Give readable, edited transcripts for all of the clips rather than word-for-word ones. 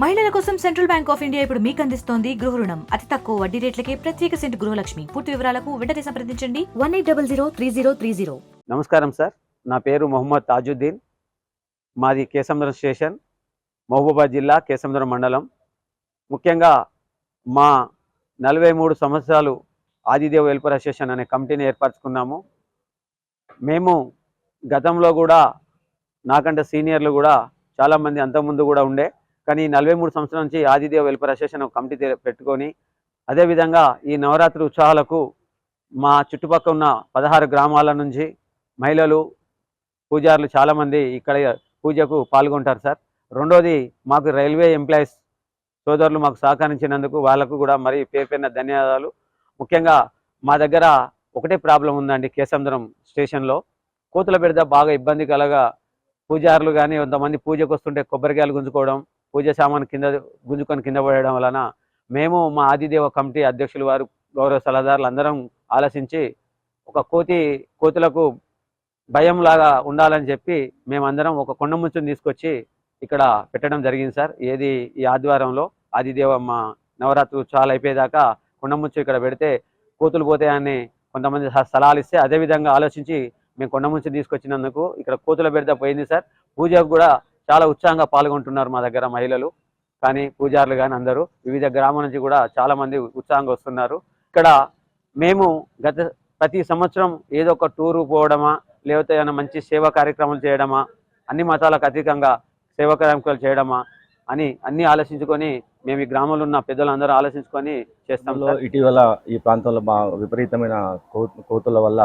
మహిళల కోసం central bank of India ఇప్పుడు మీకు అందిస్తోంది గృహ రుణం అతి తక్కువ వడ్డీ రేట్లకే ప్రత్యేక సెంటు గృహలక్ష్మి. పూర్తి వివరాలకు వెంటనే సంప్రదించండి 18003030. నమస్కారం సార్, నా పేరు మొహమ్మద్ తాజుద్దీన్. మాది కేసముద్రం స్టేషన్, మహబూబాబాద్ జిల్లా, కేసముద్రం మండలం. ముఖ్యంగా మా 43 సంవత్సరాలు ఆదిదేవ్ వెల్ఫేర్ అసోసియేషన్ అనే కమిటీని ఏర్పరచుకున్నాము. మేము గతంలో కూడా నాకంటే సీనియర్లు కూడా చాలామంది అంతకుముందు కూడా ఉండే, కానీ 43 సంవత్సరాల నుంచి ఆదిదేవ్ వెల్ఫేర్ అసోసియేషన్ ఒక కమిటీ పెట్టుకొని, అదేవిధంగా ఈ నవరాత్రి ఉత్సవాలకు మా చుట్టుపక్కల ఉన్న 16 గ్రామాల నుంచి మహిళలు, పూజారులు చాలామంది ఇక్కడ పూజకు పాల్గొంటారు సార్. రెండోది, మాకు రైల్వే ఎంప్లాయీస్ సోదరులు మాకు సహకరించినందుకు వాళ్ళకు కూడా మరి పేరుపైన ధన్యవాదాలు. ముఖ్యంగా మా దగ్గర ఒకటే ప్రాబ్లం ఉందండి, కేసముద్రం స్టేషన్లో కోతుల బెడద బాగా ఇబ్బంది కలగా పూజారులు కానీ కొంతమంది పూజకు వస్తుంటే కొబ్బరికాయలు గుంజుకోవడం, పూజ సామాను గుంజుకొని కింద పడడం వలన మేము మా ఆదిదేవ కమిటీ అధ్యక్షులు వారు, గౌరవ సలహాదారులు అందరం ఆలోచించి ఒక కోతులకు భయంలాగా ఉండాలని చెప్పి మేమందరం ఒక కొండముంచుని తీసుకొచ్చి ఇక్కడ పెట్టడం జరిగింది సార్. ఈ ఆదివారంలో ఆదిదేవ మా నవరాత్రి ఉత్సవాలు అయిపోయేదాకా కొండముంచు ఇక్కడ పెడితే కోతులు పోతాయని కొంతమంది సలహాలు ఇస్తే, అదేవిధంగా ఆలోచించి మేము కొండముంచు తీసుకొచ్చినందుకు ఇక్కడ కోతుల బెడద పోయింది సార్. పూజకు కూడా చాలా ఉత్సాహంగా పాల్గొంటున్నారు మా దగ్గర మహిళలు కానీ, పూజారులు కానీ అందరూ వివిధ గ్రామాల నుంచి కూడా చాలామంది ఉత్సాహంగా వస్తున్నారు. ఇక్కడ మేము ప్రతి సంవత్సరం ఏదో ఒక టూరు పోవడమా, లేకపోతే ఏమైనా మంచి సేవా కార్యక్రమాలు చేయడమా, అన్ని మతాలకు అతీతంగా సేవా కార్యక్రమాలు చేయడమా అని అన్నీ ఆలోచించుకొని మేము ఈ గ్రామంలో ఉన్న పెద్దలందరూ ఆలోచించుకొని చేస్తాం. ఇటీవల ఈ ప్రాంతంలో మా విపరీతమైన కోతుల వల్ల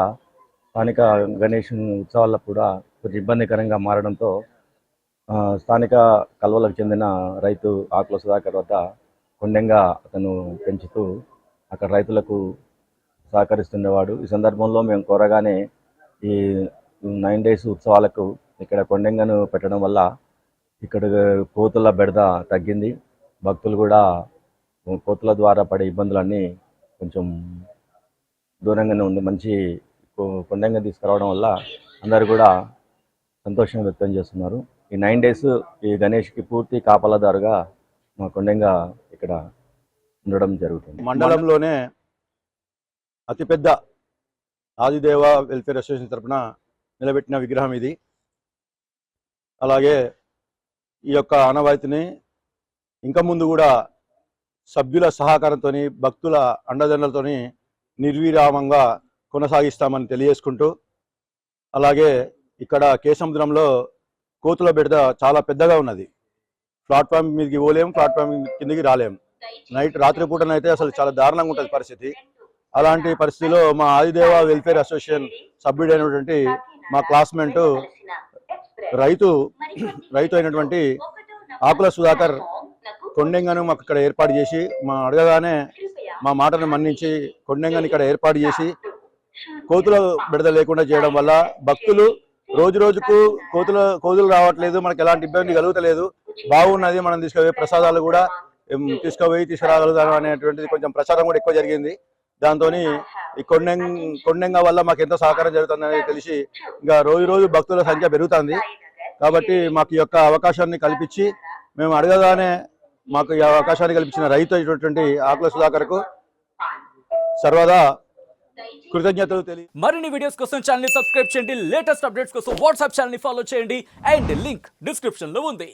స్థానిక గణేష్ ఉత్సవాలకు కూడా కొంచెం ఇబ్బందికరంగా మారడంతో స్థానిక కల్వలకు చెందిన రైతు ఆకుల సుధాకర్ వద్ద కొండంగా అతను పెంచుతూ అక్కడ రైతులకు సహకరిస్తుండేవాడు. ఈ సందర్భంలో మేము కోరగానే ఈ 9 days ఉత్సవాలకు ఇక్కడ కొండంగను పెట్టడం వల్ల ఇక్కడ కోతుల బెడద తగ్గింది. భక్తులు కూడా కోతుల ద్వారా పడే ఇబ్బందులన్నీ కొంచెం దూరంగానే ఉంది. మంచి కొండంగా తీసుకురావడం వల్ల అందరూ కూడా సంతోషం వ్యక్తం చేస్తున్నారు. ఈ 9 days ఈ గణేష్కి పూర్తి కాపలాదారుగా మా కొండంగా ఇక్కడ ఉండడం జరుగుతుంది. మండలంలోనే అతిపెద్ద ఆదిదేవ వెల్ఫేర్ అసోసియేషన్ తరఫున నిలబెట్టిన విగ్రహం ఇది. అలాగే ఈ యొక్క ఆనవాయితీని ఇంకా ముందు కూడా సభ్యుల సహకారంతో, భక్తుల అండదండలతో నిర్విరామంగా కొనసాగిస్తామని తెలియజేసుకుంటూ, అలాగే ఇక్కడ కేసముద్రంలో కోతుల బెడద చాలా పెద్దగా ఉన్నది. ప్లాట్ఫామ్ మీదకి పోలేము, ప్లాట్ఫామ్ కిందకి రాలేము. రాత్రిపూటనైతే అసలు చాలా దారుణంగా ఉంటుంది పరిస్థితి. అలాంటి పరిస్థితిలో మా ఆదిదేవ వెల్ఫేర్ అసోసియేషన్ సభ్యుడైనటువంటి మా క్లాస్మేట్ రైతు అయినటువంటి ఆకుల సుధాకర్ కొండంగను మాకు ఇక్కడ ఏర్పాటు చేసి, మా అడగగానే మా మాటను మన్నించి కొండంగను ఇక్కడ ఏర్పాటు చేసి కోతుల బెడద లేకుండా చేయడం వల్ల భక్తులు రోజు రోజుకు కోతులు రావట్లేదు, మనకి ఎలాంటి ఇబ్బంది కలుగుతలేదు, బాగున్నది. మనం తీసుకుపోయే ప్రసాదాలు కూడా తీసుకురాగలుగుతాం అనేటువంటిది కొంచెం ప్రచారం కూడా ఎక్కువ జరిగింది. దాంతో ఈ కొండంగ వల్ల మాకు ఎంతో సహకారం జరుగుతుందని తెలిసి ఇంకా రోజు భక్తుల సంఖ్య పెరుగుతుంది. కాబట్టి మాకు ఈ యొక్క అవకాశాన్ని కల్పించి, మేము అడగగానే మాకు ఈ అవకాశాన్ని కల్పించిన రైతు అయినటువంటి ఆకుల సుధాకర్కు సర్వదా కృతజ్ఞతలు తెలియ. మరిన్ని వీడియోస్ కోసం ఛానల్ ని సబ్స్క్రైబ్ చేయండి. లేటెస్ట్ అప్డేట్స్ కోసం వాట్సాప్ ఛానల్ ని ఫాలో చేయండి. అండ్ లింక్ డిస్క్రిప్షన్ లో ఉంది.